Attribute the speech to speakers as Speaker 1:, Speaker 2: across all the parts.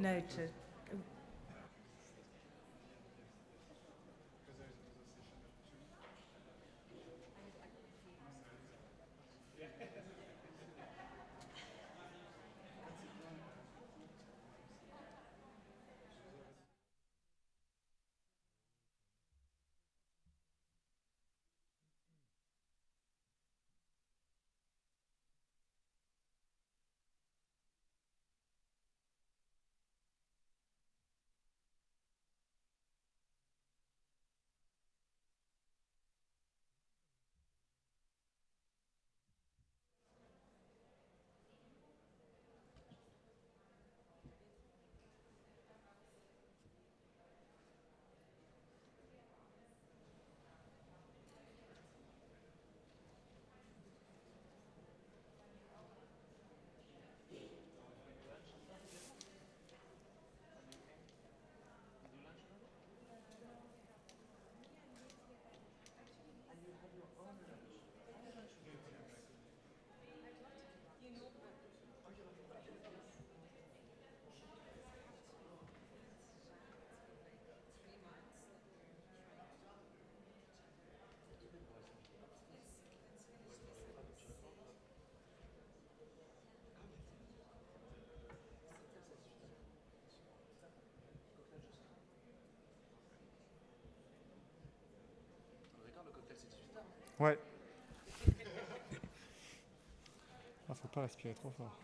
Speaker 1: Noted.
Speaker 2: Ouais. Ah, faut pas respirer trop fort.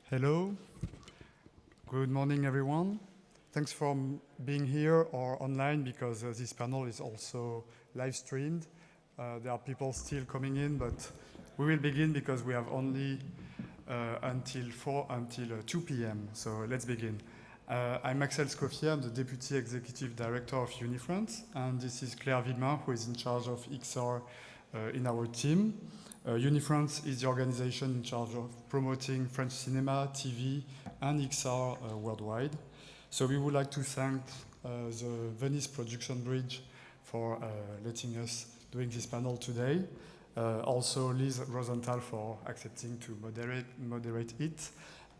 Speaker 2: Hello, good morning everyone. Thanks for being here or online because this panel is also live streamed. There are people still coming in, but we will begin because we have only until 2 p.m. So let's begin. I'm Michel, I'm the Deputy Executive Director of UniFrance, and this is Claire Villemin, who is in charge of XR in our team. UniFrance is the organization in charge of promoting French cinema, TV, and XR worldwide. So we would like to thank the Venice Production Bridge for letting us doing this panel today. Also Liz Rosenthal for accepting to moderate it.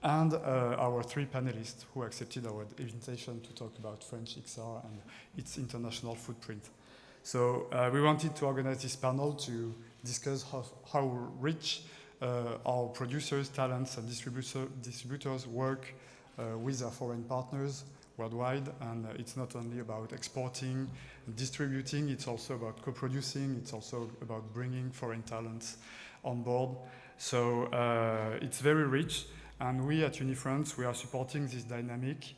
Speaker 2: And our three panelists who accepted our invitation to talk about French XR and its international footprint. So we wanted to organize this panel to discuss how rich our producers, talents, and distributors work with our foreign partners worldwide. And it's not only about exporting and distributing, it's also about co-producing, it's also about bringing foreign talents on board. So it's very rich. And we at UniFrance, we are supporting this dynamic.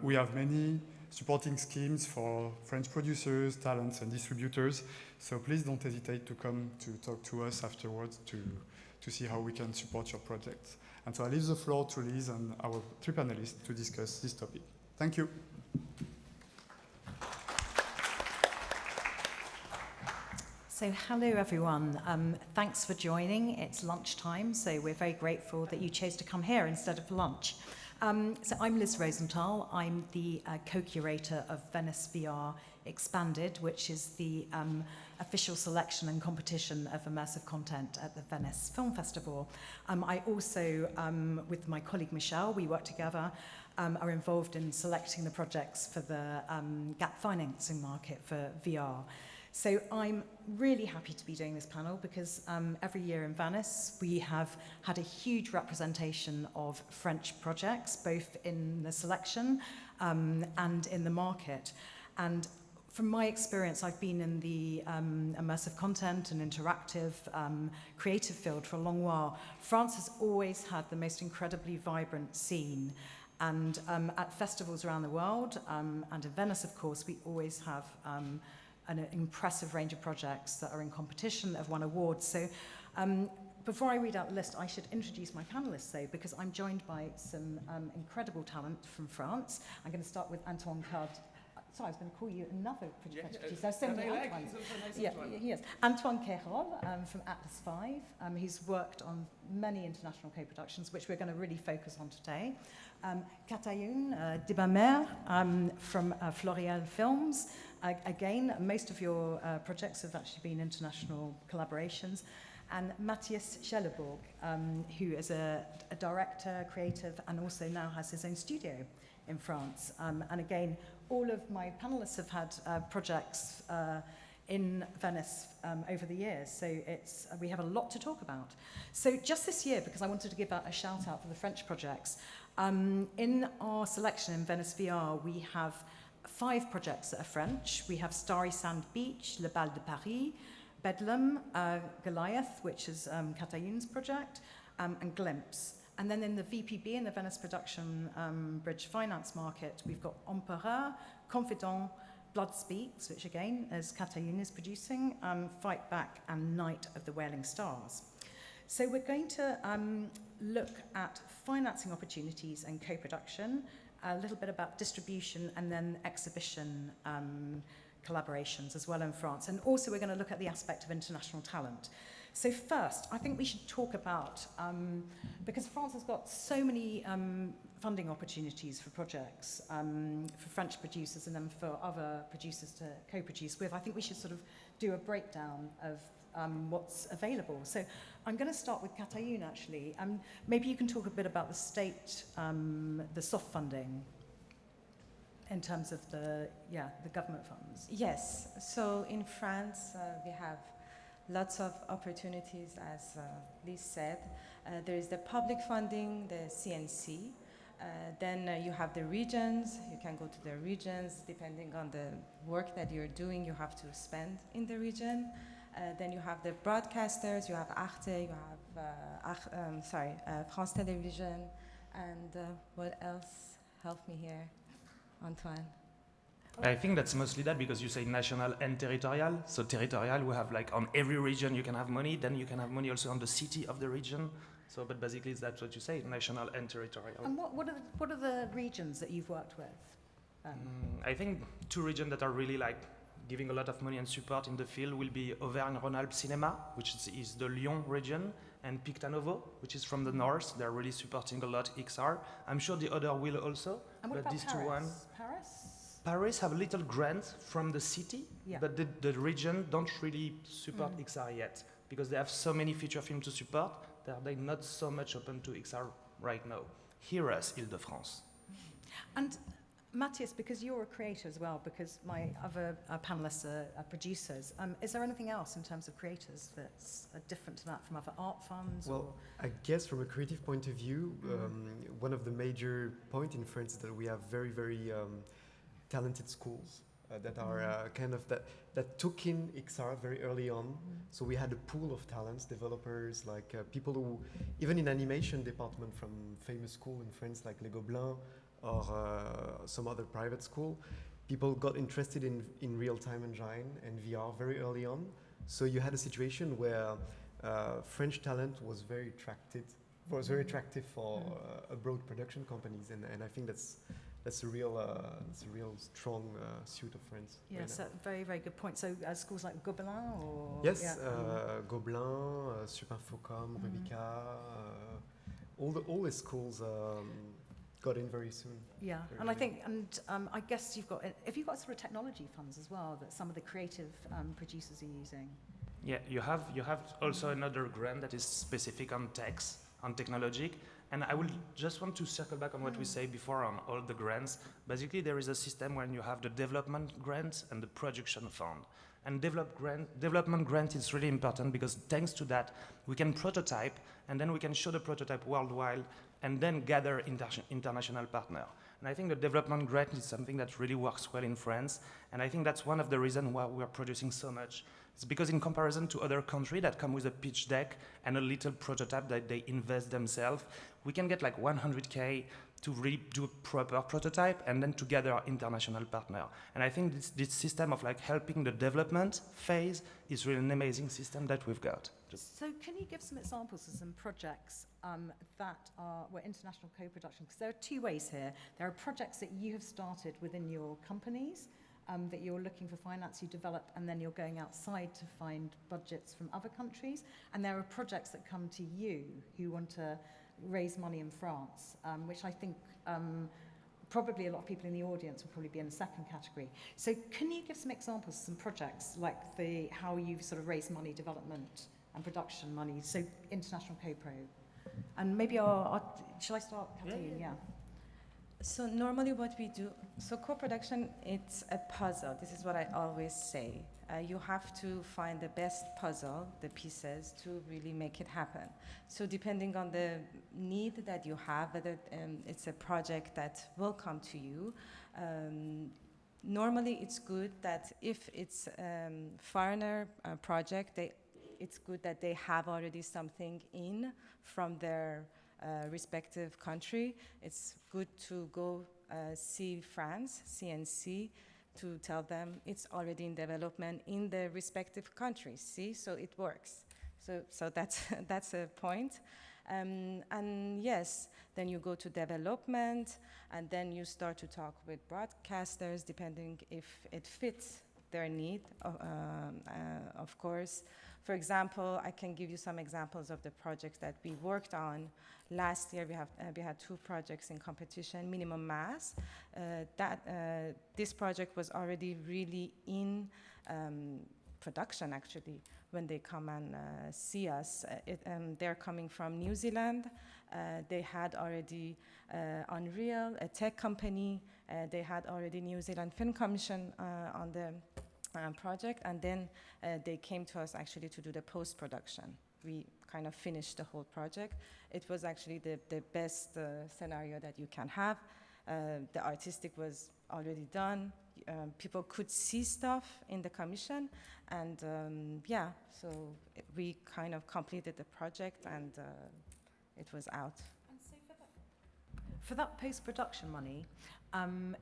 Speaker 2: We have many supporting schemes for French producers, talents, and distributors. So please don't hesitate to come to talk to us afterwards to see how we can support your projects. And so I leave the floor to Liz and our three panelists to discuss this topic. Thank you.
Speaker 1: So hello everyone, thanks for joining. It's lunchtime, so we're very grateful that you chose to come here instead of lunch. So I'm Liz Rosenthal, I'm the co-curator of Venice VR Expanded, which is the official selection and competition of immersive content at the Venice Film Festival. I also, with my colleague Michel, we work together, are involved in selecting the projects for the gap financing market for VR. So I'm really happy to be doing this panel because every year in Venice we have had a huge representation of French projects, both in the selection and in the market. And from my experience, I've been in the immersive content and interactive creative field for a long while. France has always had the most incredibly vibrant scene. And at festivals around the world, and in Venice, of course, we always have an impressive range of projects that are in competition, that have won awards. So before I read out the list, I should introduce my panelists, though, because I'm joined by some incredible talent from France. I'm going to start with Antoine. Sorry, I was going to call you another French producer. There's so many Antoines. Yeah, he is. Antoine Cayrol from Atlas 5. He's worked on many international co-productions, which we're going to really focus on today. Catayoun Dibamer from Floréal Films. Again, most of your projects have actually been international collaborations. And Mathias Chelebourg, who is a director, creative, and also now has his own studio in France. And again, all of my panelists have had projects in Venice over the years, so we have a lot to talk about. So just this year, because I wanted to give out a shout out for the French projects, in our selection in Venice VR, we have 5 projects that are French. We have Starry Sand Beach, Le Bal de Paris, Bedlam, Goliath, which is Catayoun's project, and Glimpse. And then in the VPB, in the Venice Production Bridge Finance Market, we've got Empereur, Confidant, Blood Speaks, which again, as Catayoun is producing, Fight Back, and Night of the Wailing Stars. So we're going to look at financing opportunities and co-production, a little bit about distribution, and then exhibition collaborations as well in France. And also we're going to look at the aspect of international talent. So first, I think we should talk about, because France has got so many funding opportunities for projects, for French producers and then for other producers to co-produce with, I think we should sort of do a breakdown of what's available. So I'm going to start with Catayoun, actually. Maybe you can talk a bit about the state, the soft funding in terms of the government funds.
Speaker 3: Yes, so in France we have lots of opportunities, as Liz said. There is the public funding, the CNC. Then you have the regions. You can go to the regions depending on the work that you're doing. You have to spend in the region. Then you have the broadcasters. You have Arte. You have France Television, and what else? Help me here, Antoine.
Speaker 4: I think that's mostly that because you say national and territorial. So territorial, we have like on every region you can have money, then you can have money also on the city of the region. So, but basically that's what you say, national and territorial.
Speaker 1: And what are the regions that you've worked with?
Speaker 4: I think two regions that are really like giving a lot of money and support in the field will be Auvergne-Rhône-Alpes Cinema, which is the Lyon region, and Pictanovo, which is from the north. They're really supporting a lot XR. I'm sure the other will also.
Speaker 1: And what
Speaker 4: but
Speaker 1: about
Speaker 4: these
Speaker 1: Paris?
Speaker 4: Paris have a little grant from the city,
Speaker 1: Yeah.
Speaker 4: but the region don't really support XR yet because they have so many feature films to support that they're not so much open to XR right now. Hear us, Île-de-France.
Speaker 1: And Mathias, because you're a creator as well, because my other panelists are producers, is there anything else in terms of creators that's different to that from other art funds?
Speaker 5: Well, I guess from a creative point of view, one of the major points in France is that we have very, very talented schools that are that took in XR very early on. So we had a pool of talents, developers, like people who, even in animation department from famous school in France like Les Gobelins or some other private school, people got interested in real-time engine and VR very early on. So you had a situation where French talent was very attractive for abroad production companies, and I think that's a real strong suit of France.
Speaker 1: Yes, right, very, very good point. So schools like Gobelin or?
Speaker 5: Yes, Gobelin, Superinfocom, Rubica, all the schools got in very soon.
Speaker 1: Yeah,
Speaker 5: very
Speaker 1: and
Speaker 5: early.
Speaker 1: I think, I guess you've got sort of technology funds as well that some of the creative producers are using?
Speaker 4: Yeah, you have also another grant that is specific on techs, on technology. And I will just want to circle back on what we said before on all the grants. Basically, there is a system when you have the development grant and the production fund. And development grant is really important because thanks to that, we can prototype and then we can show the prototype worldwide and then gather international partner. And I think the development grant is something that really works well in France. And I think that's one of the reasons why we are producing so much. It's because in comparison to other countries that come with a pitch deck and a little prototype that they invest themselves, we can get like 100K to really do a proper prototype and then to gather international partner. And I think this system of like helping the development phase is really an amazing system that we've got.
Speaker 1: So can you give some examples of some projects that were international co-production? Because there are two ways here. There are projects that you have started within your companies that you're looking for finance, you develop, and then you're going outside to find budgets from other countries. And there are projects that come to you who want to raise money in France, which I think probably a lot of people in the audience will probably be in the second category. So can you give some examples of some projects like how you've sort of raised money, development and production money, so international co-pro? And maybe shall I start, Kathleen? Yeah.
Speaker 3: So normally what we do, so co-production, it's a puzzle. This is what I always say. You have to find the best puzzle, the pieces, to really make it happen. So depending on the need that you have, whether it's a project that will come to you, normally it's good that if it's foreigner project, it's good that they have already something in from their respective country. It's good to go see France, CNC, to tell them it's already in development in the respective countries. See, so it works. So that's a point. And yes, then you go to development, and then you start to talk with broadcasters, depending if it fits their need, of course. For example, I can give you some examples of the projects that we worked on. Last year, we had two projects in competition, Minimum Mass. This project was already really in production, actually, when they come and see us. They're coming from New Zealand. They had already Unreal, a tech company. They had already New Zealand Film Commission on the project, and then they came to us actually to do the post-production. We kind of finished the whole project. It was actually the best scenario that you can have. The artistic was already done. people could see stuff in the commission, and yeah, so we kind of completed the project, and it was out.
Speaker 1: And so for that post-production money,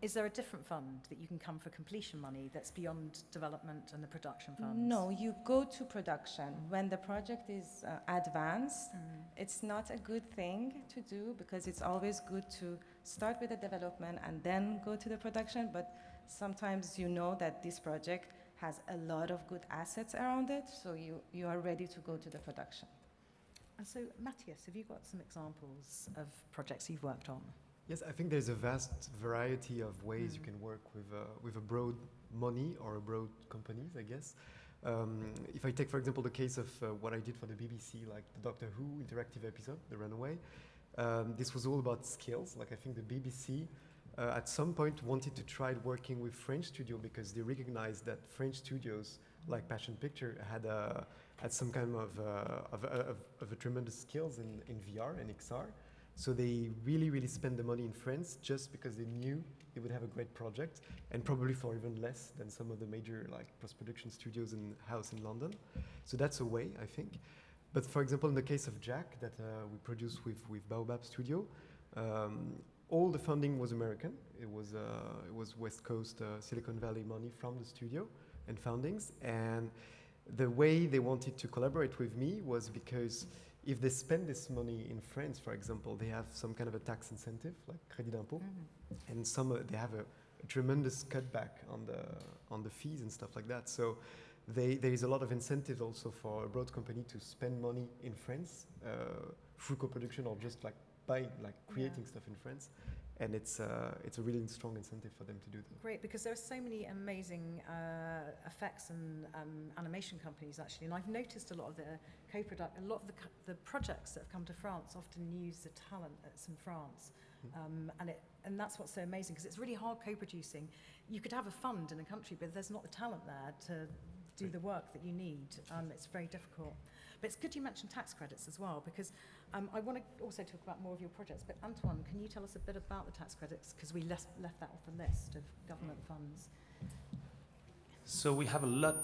Speaker 1: is there a different fund that you can come for completion money that's beyond development and the production funds?
Speaker 3: No, you go to production. When the project is advanced, it's not a good thing to do because it's always good to start with the development and then go to the production, but sometimes you know that this project has a lot of good assets around it, so you are ready to go to the production.
Speaker 1: And so, Mathias, have you got some examples of projects you've worked on?
Speaker 5: Yes, I think there's a vast variety of ways you can work with a broad money or a broad companies, I guess. If I take, for example, the case of what I did for the BBC, like the Doctor Who interactive episode, The Runaway, this was all about skills. Like I think the BBC at some point wanted to try working with French studio because they recognized that French studios, like Passion Picture, had some kind of a tremendous skills in VR and XR. So they really spent the money in France just because they knew they would have a great project, and probably for even less than some of the major like post-production studios in house in London. So that's a way, I think. But for example, in the case of Jack that we produced with Baobab Studio, all the funding was American. It was West Coast Silicon Valley money from the studio and foundings. And the way they wanted to collaborate with me was because if they spend this money in France, for example, they have some kind of a tax incentive, like crédit d'impôt, and they have a tremendous cutback on the fees and stuff like that. So there is a lot of incentive also for a broad company to spend money in France through co-production or just like buying, like creating stuff in France. And it's a really strong incentive for them to do that.
Speaker 1: Great, because there are so many amazing effects and animation companies actually, and I've noticed a lot of the projects that have come to France often use the talent that's in France, and that's what's so amazing because it's really hard co-producing. You could have a fund in a country, but there's not the talent there to do the work that you need. It's very difficult. But it's good you mentioned tax credits as well, because I want to also talk about more of your projects. But Antoine, can you tell us a bit about the tax credits? Because we left that off the list of government funds.
Speaker 4: So we have a lot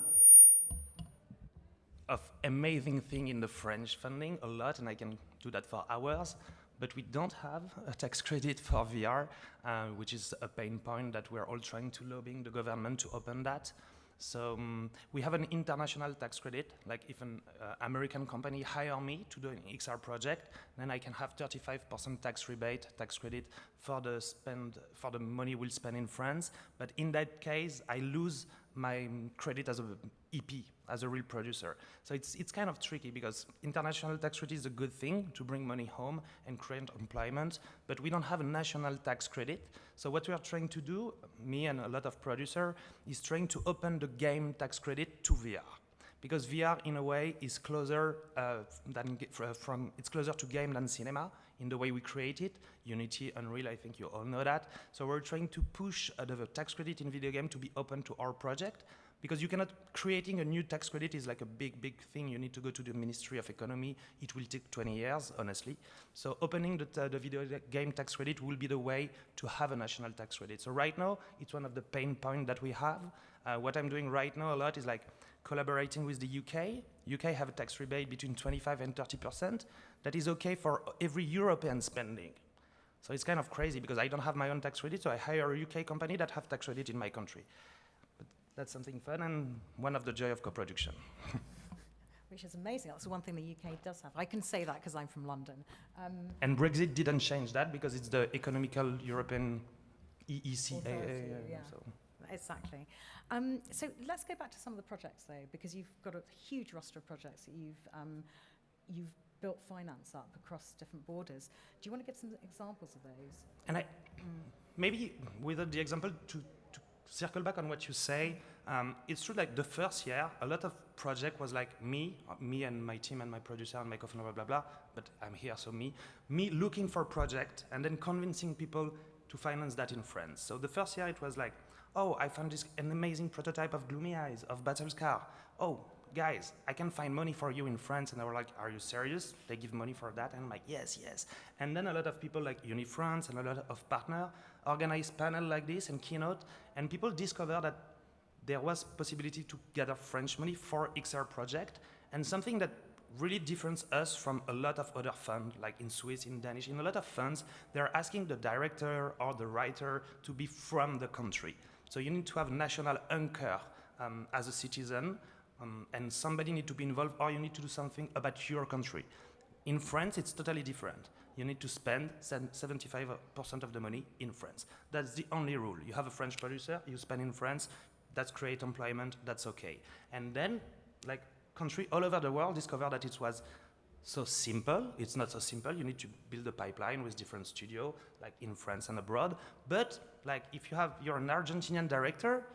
Speaker 4: of amazing things in the French funding, a lot, and I can do that for hours. But we don't have a tax credit for VR, which is a pain point that we're all trying to lobbying the government to open that. So we have an international tax credit. Like if an American company hire me to do an XR project, then I can have 35% tax rebate, tax credit for the money we'll spend in France. But in that case, I lose my credit as a EP, as a real producer. So it's kind of tricky because international tax credit is a good thing to bring money home and create employment, but we don't have a national tax credit. So what we are trying to do, me and a lot of producers, is trying to open the game tax credit to VR. Because VR, in a way, is closer it's closer to game than cinema in the way we create it. Unity, Unreal, I think you all know that. So we're trying to push the tax credit in video game to be open to our project. Because you cannot, creating a new tax credit is like a big thing. You need to go to the Ministry of Economy. It will take 20 years, honestly. So opening the video game tax credit will be the way to have a national tax credit. So right now, it's one of the pain points that we have. What I'm doing right now a lot is like collaborating with the UK. UK have a tax rebate between 25 and 30%. That is okay for every European spending. So it's kind of crazy because I don't have my own tax credit, so I hire a UK company that have tax credit in my country. That's something fun and one of the joy of co-production.
Speaker 1: Which is amazing. That's the one thing the UK does have. I can say that because I'm from London.
Speaker 4: And Brexit didn't change that because it's the economical European EECA.
Speaker 1: Yeah.
Speaker 4: So.
Speaker 1: Exactly. So let's go back to some of the projects though, because you've got a huge roster of projects that you've built finance up across different borders. Do you want to give some examples of those?
Speaker 4: And maybe without the example to circle back on what you say, it's true like the first year, a lot of project was like me and my team and my producer and my co-founder, blah, blah, blah, but I'm here, so me looking for a project and then convincing people to finance that in France. So the first year it was like, oh, I found an amazing prototype of Gloomy Eyes, of Battlescar. Oh, guys, I can find money for you in France. And they were like, are you serious? They give money for that? And I'm like, yes. And then a lot of people like UniFrance and a lot of partners organize panel like this and keynote, and people discover that there was possibility to gather French money for XR project, and something that really differentiates us from a lot of other funds, like in Swiss, in Danish, in a lot of funds, they're asking the director or the writer to be from the country. So you need to have national anchor as a citizen, and somebody need to be involved, or you need to do something about your country. In France, it's totally different. You need to spend 75% of the money in France. That's the only rule. You have a French producer, you spend in France, that's create employment, that's okay. And then, like, country all over the world discover that it was so simple. It's not so simple. You need to build a pipeline with different studios, like in France and abroad. But like if you're an Argentinian director,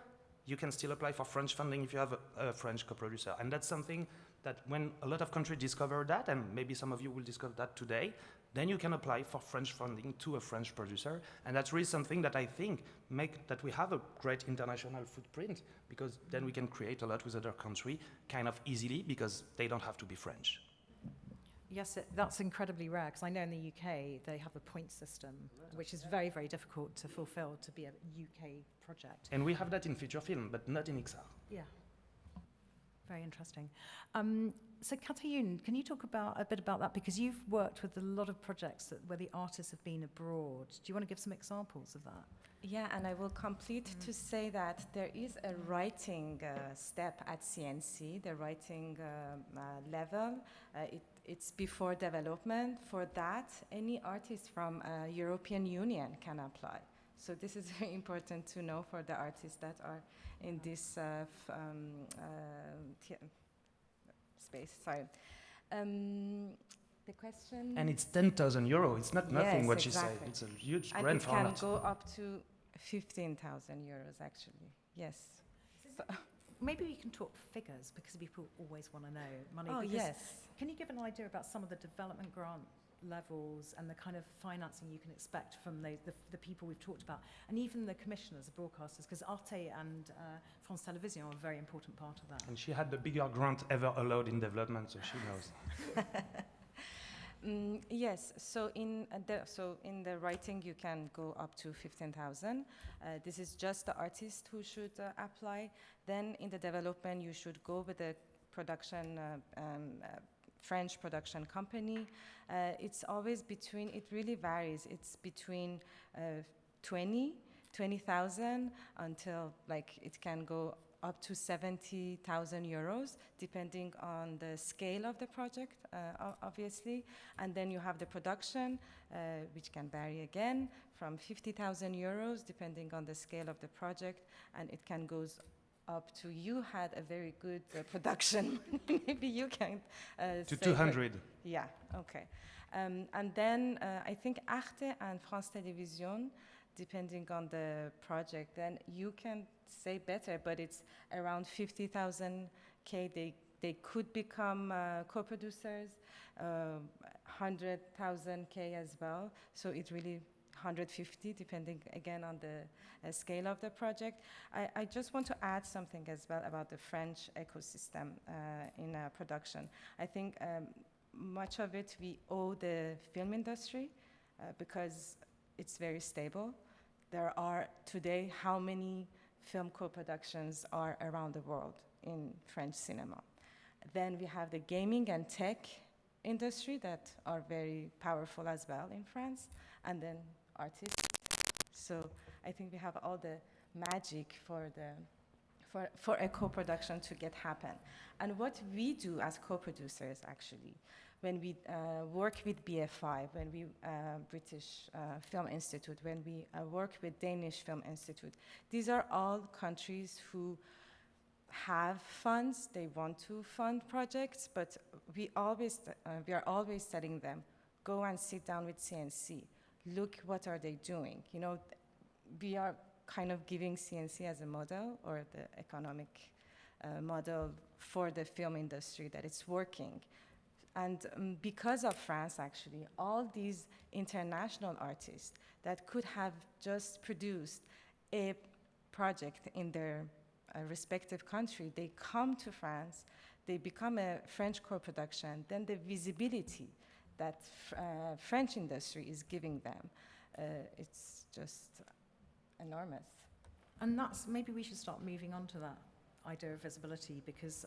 Speaker 4: you can still apply for French funding if you have a French co-producer. And that's something that when a lot of countries discover that, and maybe some of you will discover that today, then you can apply for French funding to a French producer. And that's really something that I think make that we have a great international footprint, because then we can create a lot with other countries kind of easily because they don't have to be French.
Speaker 1: Yes, that's incredibly rare, because I know in the UK they have a point system, which is very, very difficult to fulfill to be a UK project.
Speaker 4: And we have that in feature film, but not in XR.
Speaker 1: Yeah. Very interesting. So Katayun, can you talk a bit about that? Because you've worked with a lot of projects where the artists have been abroad. Do you want to give some examples of that?
Speaker 3: Yeah, and I will complete to say that there is a writing step at CNC, the writing level. It's before development. For that, any artist from European Union can apply. So this is very important to know for the artists that are in this space. Sorry. The question.
Speaker 4: And it's 10,000 euro. It's not nothing.
Speaker 3: Yes,
Speaker 4: what
Speaker 3: exactly.
Speaker 4: you say. It's a huge
Speaker 3: And
Speaker 4: grant
Speaker 3: it
Speaker 4: for
Speaker 3: can
Speaker 4: art.
Speaker 3: go up to 15,000 euros, actually. Yes. So,
Speaker 1: Maybe we can talk figures, because people always want to know money.
Speaker 3: oh,
Speaker 1: because
Speaker 3: yes.
Speaker 1: Can you give an idea about some of the development grant levels and the kind of financing you can expect from the people we've talked about, and even the commissioners, the broadcasters, because Arte and France Télévisions are a very important part of that.
Speaker 4: And she had the bigger grant ever allowed in development, so she knows.
Speaker 3: Yes, so in the writing you can go up to 15,000. This is just the artist who should apply. Then in the development you should go with the production, French production company. It's always between, it really varies. It's between 20,000 until like it can go up to 70,000 euros, depending on the scale of the project, obviously. And then you have the production, which can vary again from 50,000 euros, depending on the scale of the project, and it can go up to, you had a very good production, maybe you can
Speaker 4: To 200.
Speaker 3: Yeah, okay. And then I think Arte and France Télévisions, depending on the project, then you can say better, but it's around 50,000 K. They could become co-producers, 100,000 K as well. So it really 150, depending again on the scale of the project. I just want to add something as well about the French ecosystem in production. I think much of it we owe the film industry because it's very stable. There are today how many film co-productions are around the world in French cinema. Then we have the gaming and tech industry that are very powerful as well in France, and then artists. So I think we have all the magic for a co-production to get happen. And what we do as co-producers actually, when we work with BFI, when we British Film Institute, when we work with Danish Film Institute, these are all countries who have funds, they want to fund projects, but we are always telling them, go and sit down with CNC, look what are they doing. You know, we are kind of giving CNC as a model, or the economic model for the film industry, that it's working. And because of France, actually, all these international artists that could have just produced a project in their respective country, they come to France, they become a French co-production, then the visibility that French industry is giving them, it's just enormous.
Speaker 1: And that's, maybe we should start moving on to that idea of visibility, because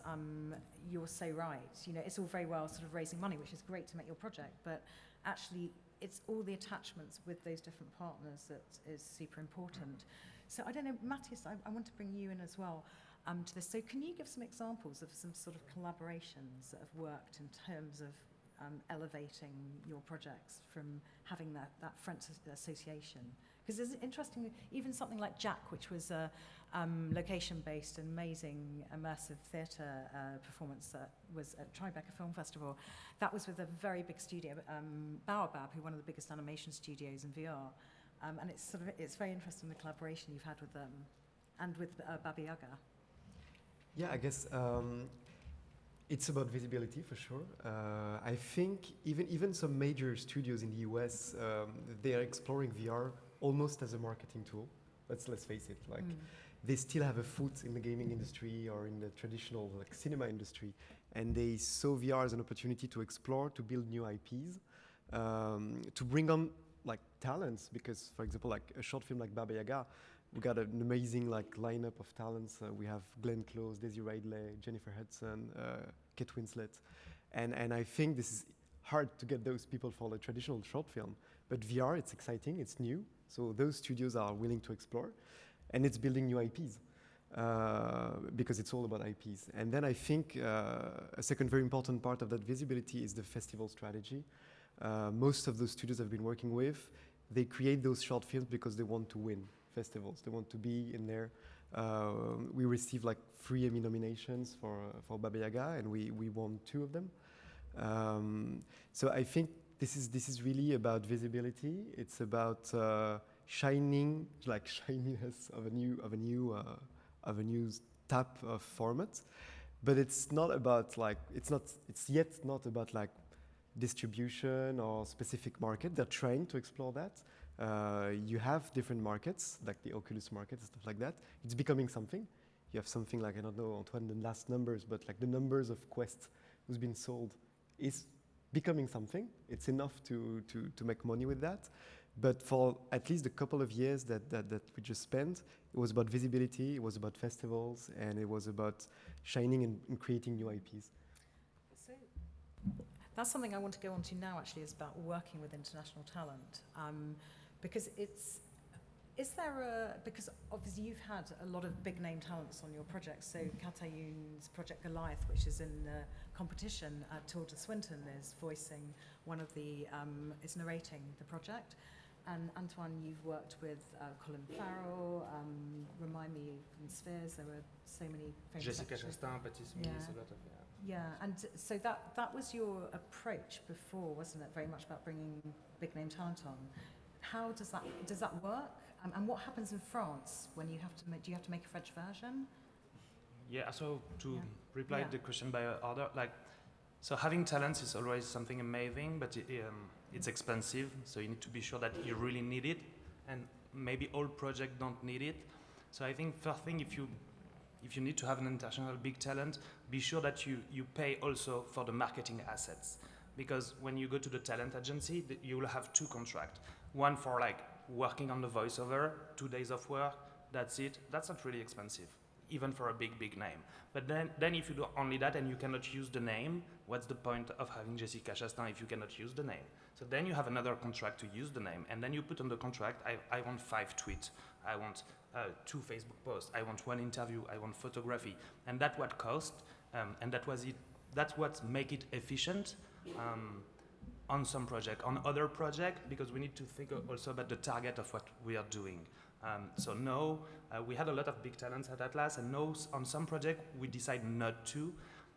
Speaker 1: you're so right. You know, it's all very well sort of raising money, which is great to make your project, but actually it's all the attachments with those different partners that is super important. So I don't know, Mathias, I want to bring you in as well to this. So can you give some examples of some sort of collaborations that have worked in terms of elevating your projects from having that French association? Because it's interesting, even something like Jack, which was a location-based, amazing, immersive theatre performance that was at Tribeca Film Festival. That was with a very big studio, Baobab, who are one of the biggest animation studios in VR. And it's very interesting, the collaboration you've had with them and with Baba Yaga.
Speaker 5: Yeah, I guess it's about visibility for sure. I think even some major studios in the US, they are exploring VR almost as a marketing tool. Let's face it. Like they still have a foot in the gaming industry or in the traditional like cinema industry, and they saw VR as an opportunity to explore, to build new IPs, to bring on like talents. Because, for example, like a short film like Baba Yaga, we got an amazing like lineup of talents. We have Glenn Close, Daisy Ridley, Jennifer Hudson, Kate Winslet, and I think this is hard to get those people for the traditional short film. But VR, it's exciting, it's new, so those studios are willing to explore, and it's building new IPs because it's all about IPs. And then I think a second very important part of that visibility is the festival strategy. Most of those studios I've been working with, they create those short films because they want to win festivals. They want to be in there. We received like 3 Emmy nominations for Baba Yaga, and we won 2 of them. So I think this is really about visibility. It's about shininess of a new type of format. But it's not about like it's yet not about like distribution or specific market. They're trying to explore that. You have different markets, like the Oculus market and stuff like that. It's becoming something. You have something like, I don't know, Antoine, the last numbers, but like the numbers of Quest who's been sold is becoming something. It's enough to make money with that. But for at least a couple of years that we just spent, it was about visibility, it was about festivals, and it was about shining and creating new IPs.
Speaker 1: So that's something I want to go on to now, actually, is about working with international talent. Because because obviously you've had a lot of big name talents on your projects. So Katayun's Project Goliath, which is in the competition, Tilda Swinton is voicing one of the, is narrating the project. And Antoine, you've worked with Colin Farrell, remind me, from Spheres, there were so many famous
Speaker 4: Jessica
Speaker 1: actors.
Speaker 4: Chastain, Patrice
Speaker 1: Yeah.
Speaker 4: Méliès, a lot of,
Speaker 1: Yeah, and so that was your approach before, wasn't it? Very much about bringing big name talent on. How does that work? And what happens in France when you have to do you have to make a French version?
Speaker 4: Yeah, so to reply
Speaker 1: Yeah.
Speaker 4: the question by order, like, so having talents is always something amazing, but it's expensive, so you need to be sure that you really need it, and maybe all projects don't need it. So I think first thing, if you need to have an international big talent, be sure that you pay also for the marketing assets. Because when you go to the talent agency, you will have 2 contracts. One for like working on the voiceover, 2 days of work, that's it. That's not really expensive, even for a big name. But then if you do only that and you cannot use the name, what's the point of having Jessica Chastain if you cannot use the name? So then you have another contract to use the name, and then you put on the contract, I want 5 tweets, I want 2 Facebook posts, I want 1 interview, I want photography, and that's what cost, and that's what make it efficient. On some project, on other project, because we need to think also about the target of what we are doing. So no, we had a lot of big talents at Atlas, and no, on some project we decide not to,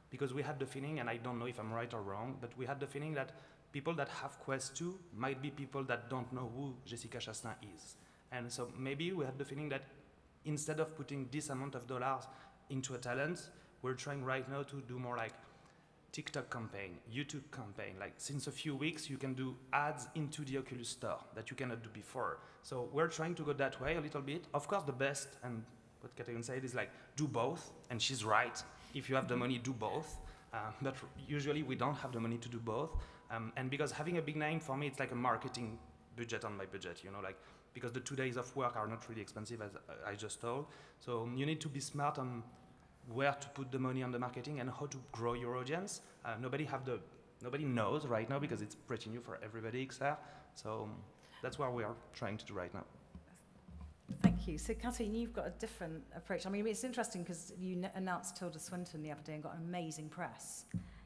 Speaker 4: because we had the feeling, and I don't know if I'm right or wrong, but we had the feeling that people that have Quest 2 might be people that don't know who Jessica Chastain is. And so maybe we had the feeling that instead of putting this amount of dollars into a talent, we're trying right now to do more like TikTok campaign, YouTube campaign. Like since a few weeks, you can do ads into the Oculus Store that you cannot do before. So we're trying to go that way a little bit. Of course, the best, and what Catherine said, is like, do both. And she's right. If you have the money, do both. But usually we don't have the money to do both. And because having a big name, for me, it's like a marketing budget on my budget. You know, like because the 2 days of work are not really expensive, as I just told. So you need to be smart on where to put the money on the marketing and how to grow your audience. Nobody knows right now because it's pretty new for everybody, XR. So that's what we are trying to do right now.
Speaker 1: Thank you. So, Kathleen, you've got a different approach. I mean, it's interesting because you announced Tilda Swinton the other day and got amazing press.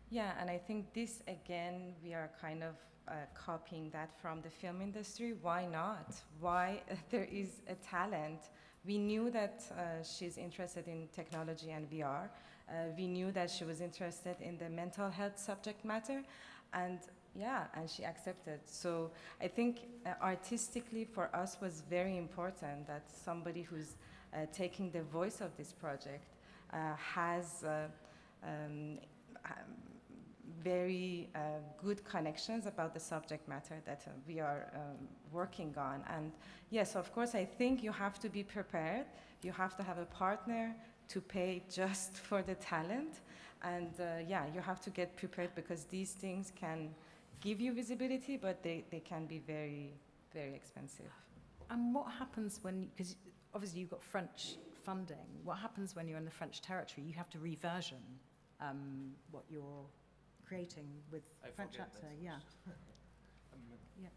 Speaker 3: Yeah, and I think this, again, we are kind of copying that from the film industry. Why not? Why there is a talent. We knew that she's interested in technology and VR. We knew that she was interested in the mental health subject matter. And yeah, and she accepted. So I think artistically for us was very important that somebody who's taking the voice of this project has very good connections about the subject matter that we are working on. And yes, of course, I think you have to be prepared. You have to have a partner to pay just for the talent. And yeah, you have to get prepared because these things can give you visibility, but they can be very, very expensive.
Speaker 1: And what happens when, because obviously you've got French funding, what happens when you're in the French territory? You have to reversion what you're creating with French actor, yeah. Yeah.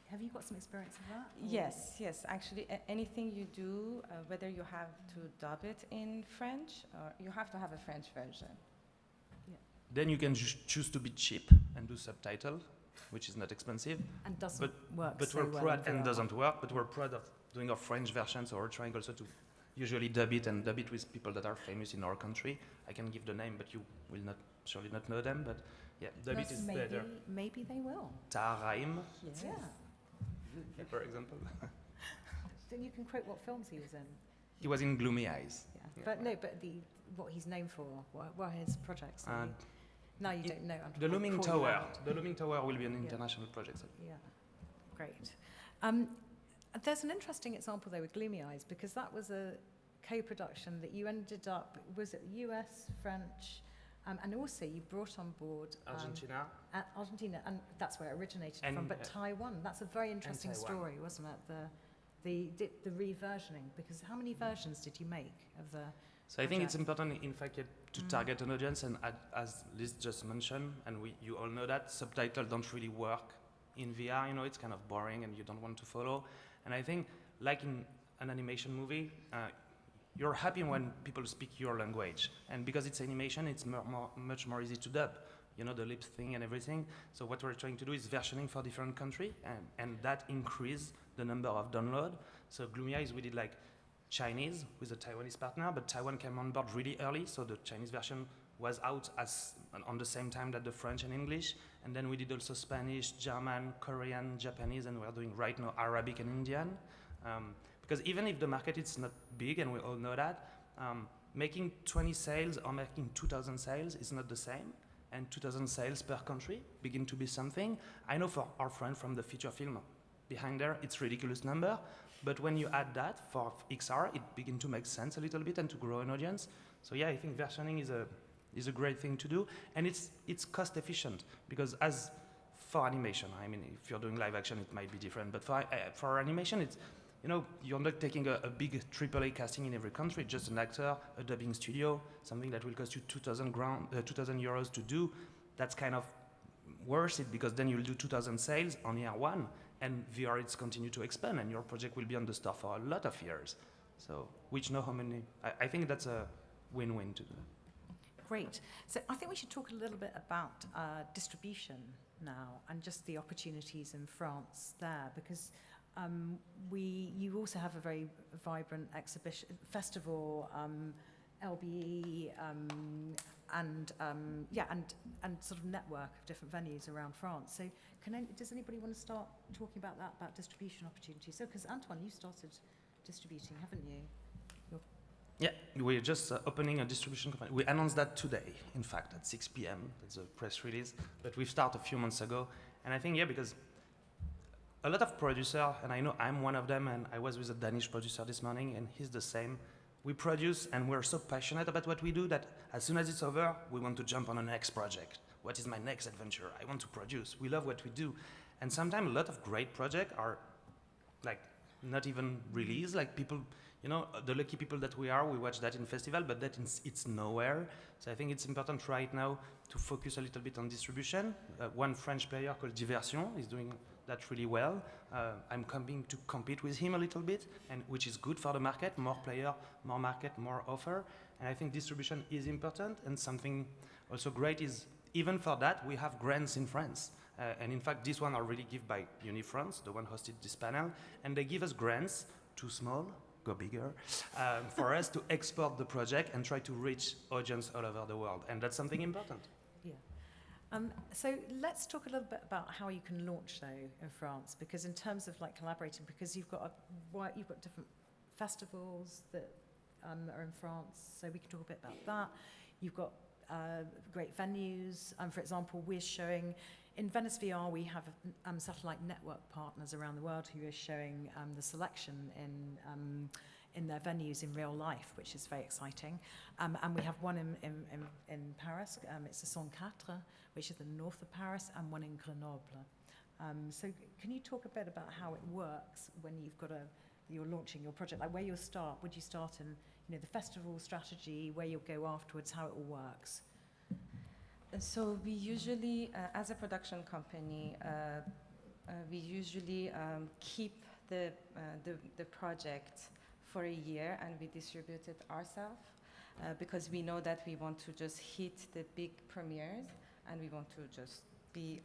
Speaker 1: Have you got some experience of that?
Speaker 3: Yes, yes. Actually, anything you do, whether you have to dub it in French or you have to have a French version.
Speaker 4: Then you can choose to be cheap and do subtitle, which is not expensive.
Speaker 1: And doesn't work
Speaker 4: But
Speaker 1: so
Speaker 4: we're
Speaker 1: well
Speaker 4: proud,
Speaker 1: in
Speaker 4: and
Speaker 1: VR.
Speaker 4: doesn't work, but we're proud of doing our French version, so we're trying also to usually dub it with people that are famous in our country. I can give the name, but you will surely not know them, but yeah, dub it is better.
Speaker 1: Maybe they will.
Speaker 4: Taharaim,
Speaker 1: Yeah.
Speaker 4: for example.
Speaker 1: Then you can quote what films he was in.
Speaker 4: He was in Gloomy Eyes.
Speaker 1: Yeah.
Speaker 4: Yeah.
Speaker 1: But no, but what he's known for, what are his projects? No, you don't know.
Speaker 4: The Looming
Speaker 1: Call you
Speaker 4: Tower.
Speaker 1: out.
Speaker 4: The Looming Tower will be an
Speaker 1: Yeah.
Speaker 4: international project. So.
Speaker 1: Yeah, great. There's an interesting example though with Gloomy Eyes because that was a co-production that you ended up, was it US, French, and also you brought on board
Speaker 4: Argentina.
Speaker 1: Argentina, and that's where it originated
Speaker 4: And,
Speaker 1: from, but Taiwan. That's a very interesting
Speaker 4: Taiwan.
Speaker 1: story, wasn't it? The reversioning, because how many versions did you make of the
Speaker 4: So I think it's
Speaker 1: project?
Speaker 4: important, in fact, to target an audience, and as Liz just mentioned, and you all know that, subtitles don't really work in VR, it's kind of boring and you don't want to follow. And I think, like in an animation movie, you're happy when people speak your language. And because it's animation, it's much more easy to dub, the lips thing and everything. So what we're trying to do is versioning for different countries, and that increase the number of download. So Gloomy Eyes, we did like Chinese with a Taiwanese partner, but Taiwan came on board really early, so the Chinese version was out on the same time that the French and English, and then we did also Spanish, German, Korean, Japanese, and we're doing right now Arabic and Indian. Because even if the market is not big, and we all know that, making 20 sales or making 2,000 sales is not the same, and 2,000 sales per country begin to be something. I know for our friend from the feature film behind there, it's a ridiculous number, but when you add that for XR, it begins to make sense a little bit and to grow an audience. So yeah, I think versioning is a great thing to do, and it's cost efficient because as for animation, I mean, if you're doing live action, it might be different, but for animation, it's you're not taking a big AAA casting in every country, just an actor, a dubbing studio, something that will cost you 2,000 euros to do. That's kind of worth it because then you'll do 2,000 sales on year one, and VR it's continue to expand, and your project will be on the store for a lot of years. So, which know how many? I think that's a win-win to do.
Speaker 1: Great. So I think we should talk a little bit about distribution now and just the opportunities in France there, because you also have a very vibrant exhibition festival, LBE, and sort of network of different venues around France. So does anybody want to start talking about that, about distribution opportunities? So, because Antoine, you started distributing, haven't you?
Speaker 4: Yeah, we're just opening a distribution company. We announced that today, in fact, at 6 p.m. That's a press release. But we've started a few months ago. And I think, because a lot of producers, and I know I'm one of them, and I was with a Danish producer this morning, and he's the same. We produce, and we're so passionate about what we do that as soon as it's over, we want to jump on the next project. What is my next adventure? I want to produce. We love what we do. And sometimes a lot of great projects are like not even released. Like people, you know, the lucky people that we are, we watch that in festival, but that it's nowhere. So I think it's important right now to focus a little bit on distribution. One French player called Diversion is doing that really well. I'm coming to compete with him a little bit, and which is good for the market. More player, more market, more offer. And I think distribution is important. And something also great is even for that we have grants in France. And in fact, this one are really given by UniFrance, the one hosted this panel, and they give us grants, too small, go bigger, for us to export the project and try to reach audience all over the world. And that's something important.
Speaker 1: Yeah. So let's talk a little bit about how you can launch though in France, because in terms of like collaborating, because you've got different festivals that are in France, so we can talk a bit about that. You've got great venues. For example, we're showing in Venice VR. We have satellite network partners around the world who are showing the selection in their venues in real life, which is very exciting. And we have one in Paris. It's the Saint-Quatre, which is the north of Paris, and one in Grenoble. So can you talk a bit about how it works when you're launching your project? Like where you'll start? Would you start in the festival strategy, where you'll go afterwards, how it all works?
Speaker 3: So we usually, as a production company, we usually keep the project for a year and we distribute it ourselves because we know that we want to just hit the big premieres and we want to just be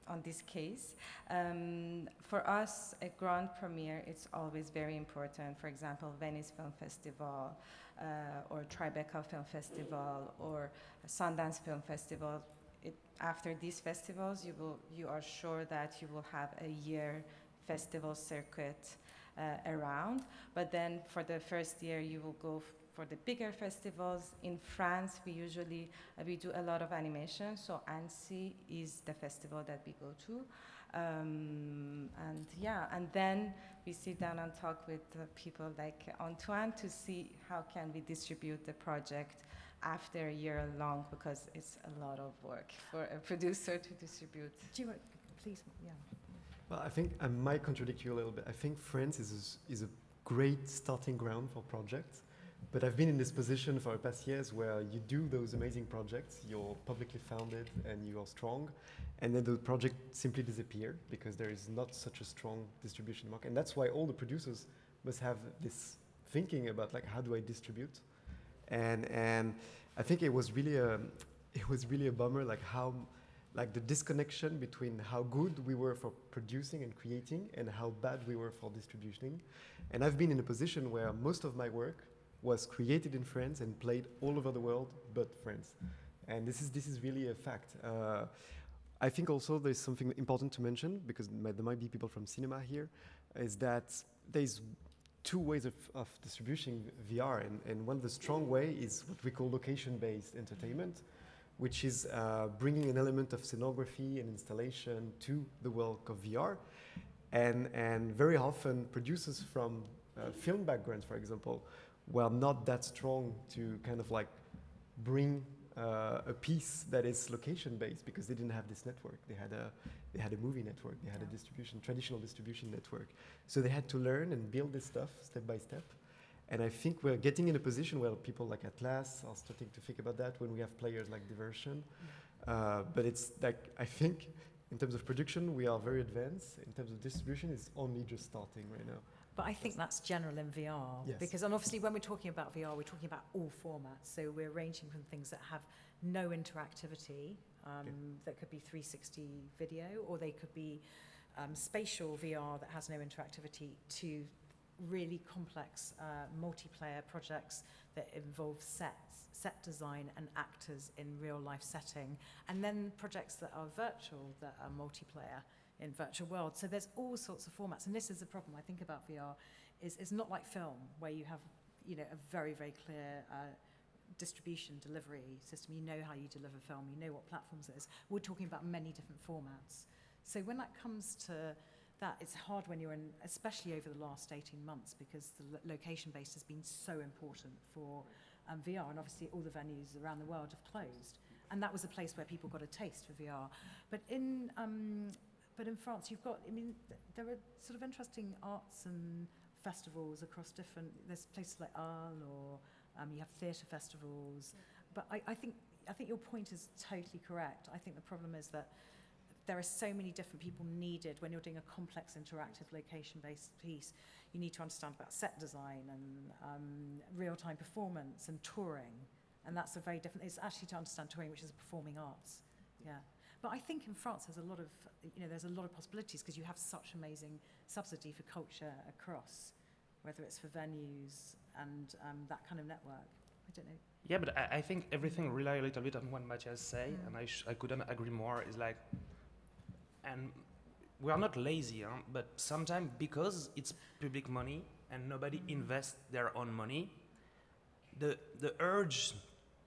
Speaker 3: on this case. For us, a grand premiere, it's always very important. For example, Venice Film Festival, or Tribeca Film Festival, or Sundance Film Festival. After these festivals, you are sure that you will have a year festival circuit around. But then for the first year, you will go for the bigger festivals. In France, we usually we do a lot of animation. So Annecy is the festival that we go to. And then we sit down and talk with people like Antoine to see how can we distribute the project after a year long, because it's a lot of work for a producer to distribute.
Speaker 1: Do you want, please, yeah.
Speaker 5: Well, I think I might contradict you a little bit. I think France is a great starting ground for projects. But I've been in this position for the past years where you do those amazing projects, you're publicly founded and you are strong, and then the project simply disappear because there is not such a strong distribution market. And that's why all the producers must have this thinking about like, how do I distribute? And I think it was really a bummer, like how the disconnection between how good we were for producing and creating and how bad we were for distributing. And I've been in a position where most of my work was created in France and played all over the world but France. And this is really a fact. I think also there's something important to mention, because there might be people from cinema here, is that there's two ways of distributing VR. And one of the strong way is what we call location-based entertainment, which is bringing an element of scenography and installation to the world of VR. And very often producers from film backgrounds, for example, were not that strong to kind of like bring a piece that is location-based, because they didn't have this network. They had a movie network. They had a traditional distribution network. So they had to learn and build this stuff step by step. And I think we're getting in a position where people like Atlas are starting to think about that when we have players like Diversion. But it's like, I think in terms of production, we are very advanced. In terms of distribution, it's only just starting right now.
Speaker 1: But I think that's general in VR,
Speaker 5: yes.
Speaker 1: Because, and obviously when we're talking about VR, we're talking about all formats. So we're ranging from things that have no interactivity, that could be 360 video, or they could be spatial VR that has no interactivity, to really complex multiplayer projects that involve set design and actors in real life setting, and then projects that are virtual, that are multiplayer in virtual worlds. So there's all sorts of formats, and this is the problem I think about VR, is it's not like film where you have a very, very clear distribution delivery system. You know how you deliver film, you know what platforms it is. We're talking about many different formats. So when that comes to that, it's hard when you're in, especially over the last 18 months, because the location base has been so important for VR, and obviously all the venues around the world have closed. And that was a place where people got a taste for VR. But in But in France, you've got, I mean, there are sort of interesting arts and festivals across different, there's places like Arles, or you have theatre festivals. But I think your point is totally correct. I think the problem is that there are so many different people needed when you're doing a complex interactive location-based piece. You need to understand about set design and real-time performance and touring. And that's a very different, it's actually to understand touring, which is performing arts. Yeah. But I think in France there's a lot of possibilities because you have such amazing subsidy for culture across, whether it's for venues and that kind of network. I don't know.
Speaker 4: Yeah, but I think everything rely a little bit on what Mathias say, and I couldn't agree more. Is like, and we are not lazy, but sometimes because it's public money and nobody invests their own money, the urge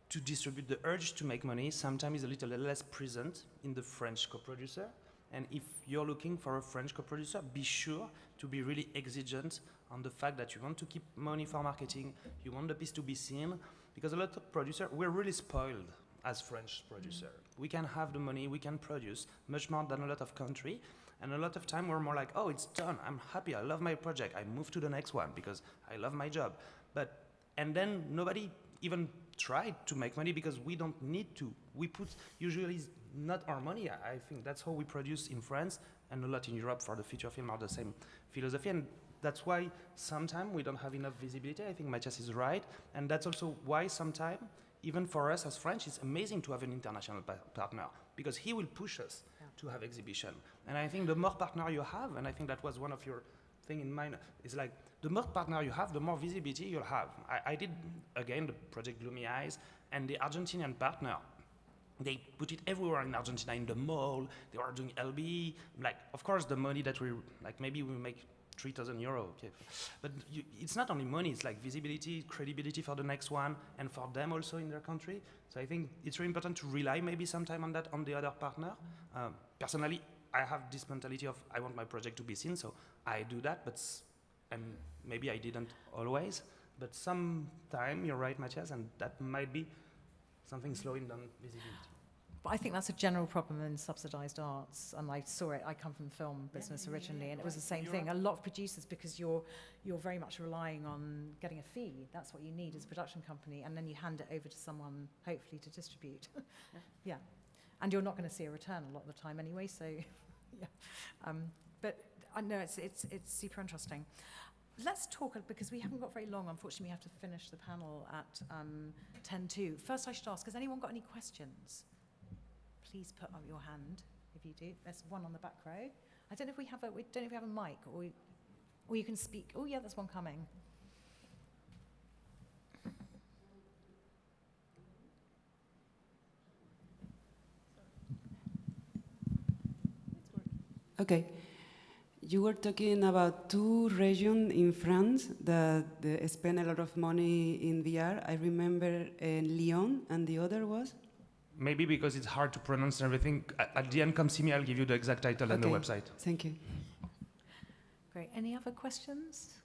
Speaker 4: to distribute, the urge to make money sometimes is a little less present in the French co-producer. And if you're looking for a French co-producer, be sure to be really exigent on the fact that you want to keep money for marketing, you want the piece to be seen, because a lot of producers, we're really spoiled as French producer. We can have the money, we can produce much more than a lot of country, and a lot of time we're more like, oh, it's done, I'm happy, I love my project, I move to the next one because I love my job. And then nobody even tried to make money because we don't need to. We put usually not our money. I think that's how we produce in France, and a lot in Europe for the feature film are the same philosophy, and that's why sometimes we don't have enough visibility. I think Mathias is right, and that's also why sometimes, even for us as French, it's amazing to have an international partner because he will push us to have exhibition. And I think the more partner you have, and I think that was one of your thing in mind, is like the more partner you have, the more visibility you'll have. I did, again, the project Gloomy Eyes, and the Argentinian partner, they put it everywhere in Argentina, in the mall, they were doing LB, like, of course, the money that we, like, maybe we make 3,000 euro, okay. But it's not only money, it's like visibility, credibility for the next one, and for them also in their country. So I think it's really important to rely maybe sometime on that, on the other partner. Personally, I have this mentality of I want my project to be seen, so I do that, and maybe I didn't always, but sometime, you're right, Mathias, and that might be something slowing down visibility.
Speaker 1: But I think that's a general problem in subsidised arts, and I saw it. I come from the film business originally, and it was the same thing. A lot of producers, because you're very much relying on getting a fee. That's what you need as a production company, and then you hand it over to someone, hopefully, to distribute. Yeah, and you're not going to see a return a lot of the time anyway. So, yeah. But I know it's super interesting. Let's talk, because we haven't got very long. Unfortunately, we have to finish the panel at 10:02. First, I should ask: has anyone got any questions? Please put up your hand if you do. There's one on the back row. I don't know if we have a mic, or you can speak. Oh yeah, there's one coming.
Speaker 6: Okay. You were talking about two regions in France that spend a lot of money in VR. I remember Lyon, and the other was?
Speaker 4: Maybe because it's hard to pronounce everything. At the end, come see me, I'll give you the exact title and the website.
Speaker 6: Thank you.
Speaker 1: Great. Any other questions?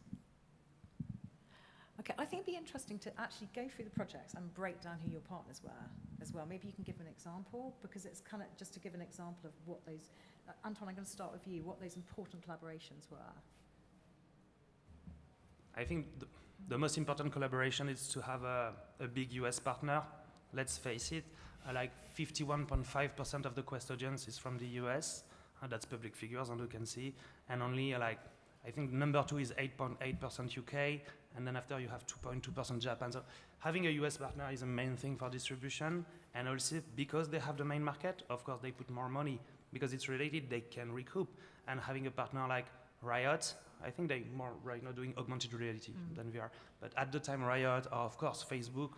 Speaker 1: Okay, I think it'd be interesting to actually go through the projects and break down who your partners were as well. Maybe you can give an example, because it's kind of just to give an example of what those... Antoine, I'm going to start with you, what those important collaborations were.
Speaker 4: I think the most important collaboration is to have a big US partner. Let's face it, like 51.5% of the Quest audience is from the US. That's public figures, and you can see. And only I think number 2 is 8.8% UK, and then after you have 2.2% Japan. So having a US partner is a main thing for distribution, and also because they have the main market, of course they put more money. Because it's related, they can recoup. And having a partner like Riot, I think they're more right now doing augmented reality than VR. But at the time, Riot, or of course Facebook,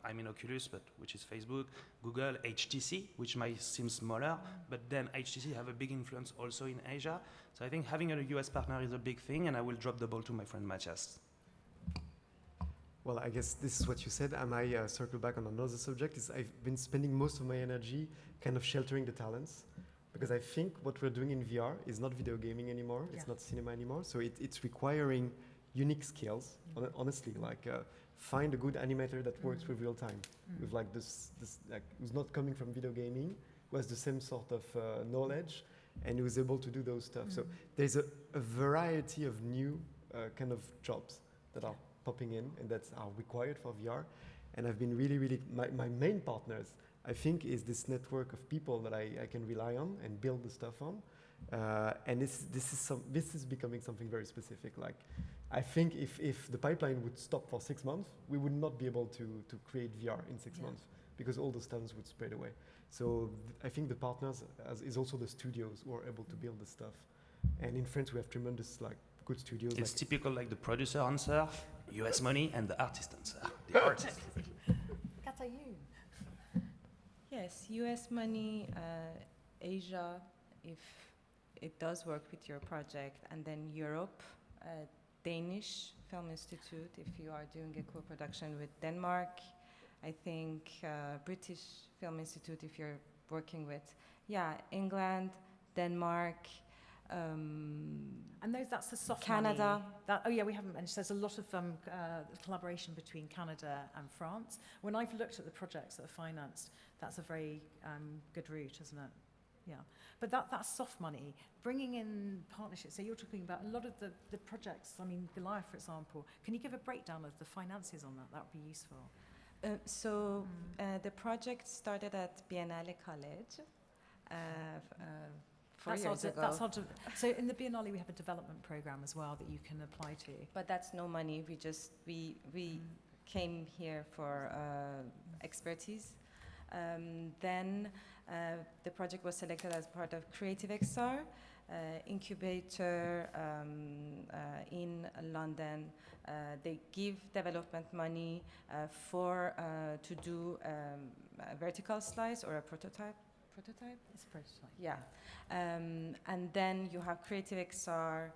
Speaker 4: I mean Oculus, but which is Facebook, Google, HTC, which might seem smaller, but then HTC have a big influence also in Asia. So I think having a US partner is a big thing, and I will drop the ball to my friend Mathias.
Speaker 5: Well, I guess this is what you said. I might circle back on another subject. Is I've been spending most of my energy kind of sheltering the talents. Because I think what we're doing in VR is not video gaming anymore. It's not cinema anymore. So it's requiring unique skills. Honestly, like find a good animator that works with real time, with like this like who's not coming from video gaming, who has the same sort of knowledge, and he was able to do those stuff. So there's a variety of new kind of jobs that are popping in and that are required for VR. And I've been really, my main partners, I think, is this network of people that I can rely on and build the stuff on. And this is becoming something very specific. Like, I think if the pipeline would stop for 6 months, we would not be able to create VR in 6 months because all those talents would spread away. So I think the partners is also the studios who are able to build the stuff. And in France, we have tremendous good studios.
Speaker 4: It's typical like the producer answer, US money, and the artist answer. The artist.
Speaker 1: Kata, you?
Speaker 3: Yes, US money, Asia, if it does work with your project, and then Europe, Danish Film Institute, if you are doing a co-production with Denmark. I think British Film Institute, if you're working with, England, Denmark,
Speaker 1: and that's the soft
Speaker 3: Canada.
Speaker 1: money. We haven't mentioned. There's a lot of collaboration between Canada and France. When I've looked at the projects that are financed, that's a very good route, isn't it? Yeah, but that's soft money. Bringing in partnerships. So you're talking about a lot of the projects. I mean, Goliath, for example. Can you give a breakdown of the finances on that? That would be useful.
Speaker 3: The project started at Biennale College 4 years ago.
Speaker 1: That's hard to. So in the Biennale, we have a development program as well that you can apply to.
Speaker 3: But that's no money. We came here for expertise. Then the project was selected as part of Creative XR incubator in London. They give development money to do a vertical slice or a prototype.
Speaker 1: It's a prototype.
Speaker 3: Yeah. And then you have Creative XR,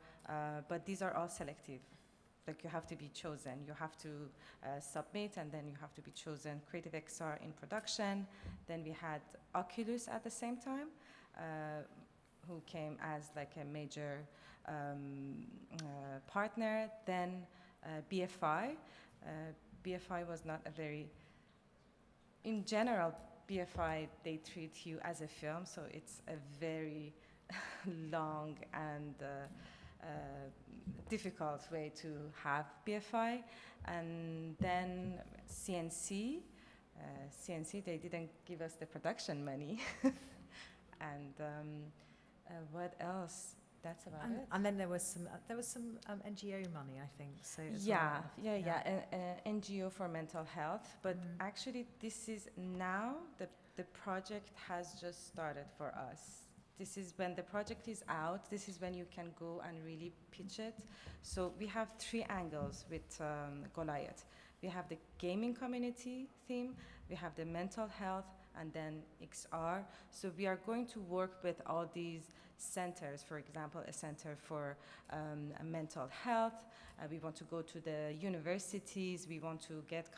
Speaker 3: but these are all selective. Like, you have to be chosen. You have to submit, and then you have to be chosen. Creative XR in production. Then we had Oculus at the same time, who came as like a major partner. Then BFI. BFI was not a very, in general, BFI, they treat you as a film, so it's a very long and difficult way to have BFI. And then CNC, they didn't give us the production money. And what else? That's about it.
Speaker 1: And then there was some NGO money, I think. So
Speaker 3: NGO for mental health. But actually, this is now the project has just started for us. This is when the project is out. This is when you can go and really pitch it. So we have 3 angles with Goliath. We have the gaming community theme. We have the mental health, and then XR. So we are going to work with all these centers, for example, a center for mental health. We want to go to the universities. We want to get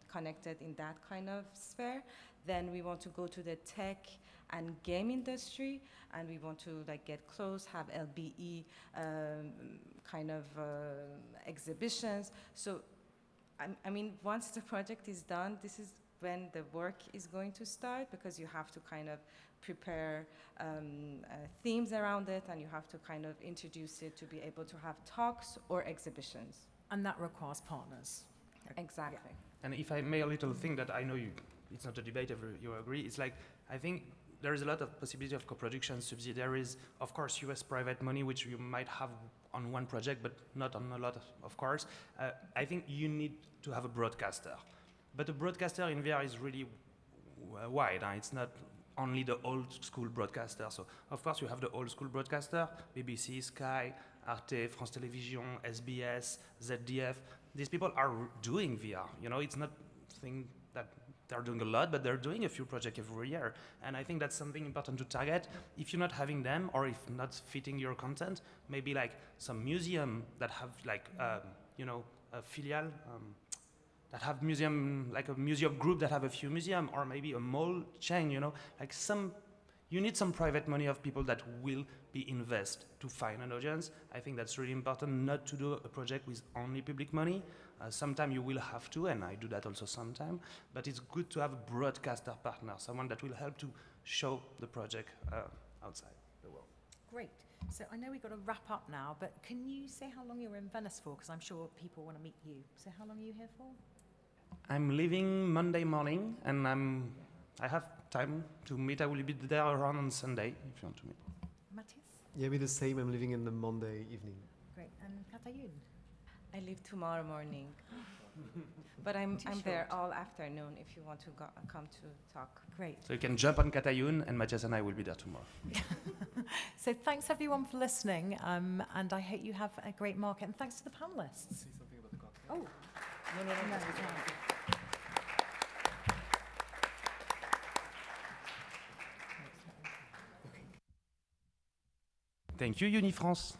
Speaker 3: connected in that kind of sphere. Then we want to go to the tech and game industry, and we want to get close, have LBE kind of exhibitions. So, I mean, once the project is done, this is when the work is going to start, because you have to kind of prepare themes around it, and you have to kind of introduce it to be able to have talks or exhibitions.
Speaker 1: And that requires partners.
Speaker 3: Exactly.
Speaker 1: Yeah.
Speaker 4: And if I may a little thing that I know it's not a debate if you agree, it's like, I think there is a lot of possibility of co-production, subsidiaries, of course, US private money, which you might have on one project, but not on a lot, of course. I think you need to have a broadcaster. But a broadcaster in VR is really wide. It's not only the old school broadcaster. So, of course, you have the old school broadcaster, BBC, Sky, Arte, France Télévisions, SBS, ZDF. These people are doing VR. It's not thing that they're doing a lot, but they're doing a few projects every year. And I think that's something important to target. If you're not having them, or if not fitting your content, maybe like some museum that have a filial, that have museum, like a museum group that have a few museum, or maybe a mall chain, you need some private money of people that will be invest to find an audience. I think that's really important, not to do a project with only public money. Sometimes you will have to, and I do that also sometimes, but it's good to have a broadcaster partner, someone that will help to show the project outside the world.
Speaker 1: Great. So I know we've got to wrap up now, but can you say how long you were in Venice for? Because I'm sure people want to meet you. So how long are you here for?
Speaker 4: I'm leaving Monday morning, and I have time to meet. I will be there around on Sunday if you want to meet.
Speaker 1: Mathias?
Speaker 5: Yeah, me the same. I'm leaving in the Monday evening.
Speaker 1: Great. And Katayun?
Speaker 3: I leave tomorrow morning. But I'm
Speaker 1: Too
Speaker 3: there
Speaker 1: short.
Speaker 3: all afternoon if you want to come to talk.
Speaker 1: Great.
Speaker 4: So you can jump on Katayun, and Mathias and I will be there tomorrow.
Speaker 1: So thanks everyone for listening, and I hope you have a great market. And thanks to the panelists.
Speaker 5: Say something about the cocktail.
Speaker 1: Oh, no.
Speaker 4: Thank you, UniFrance.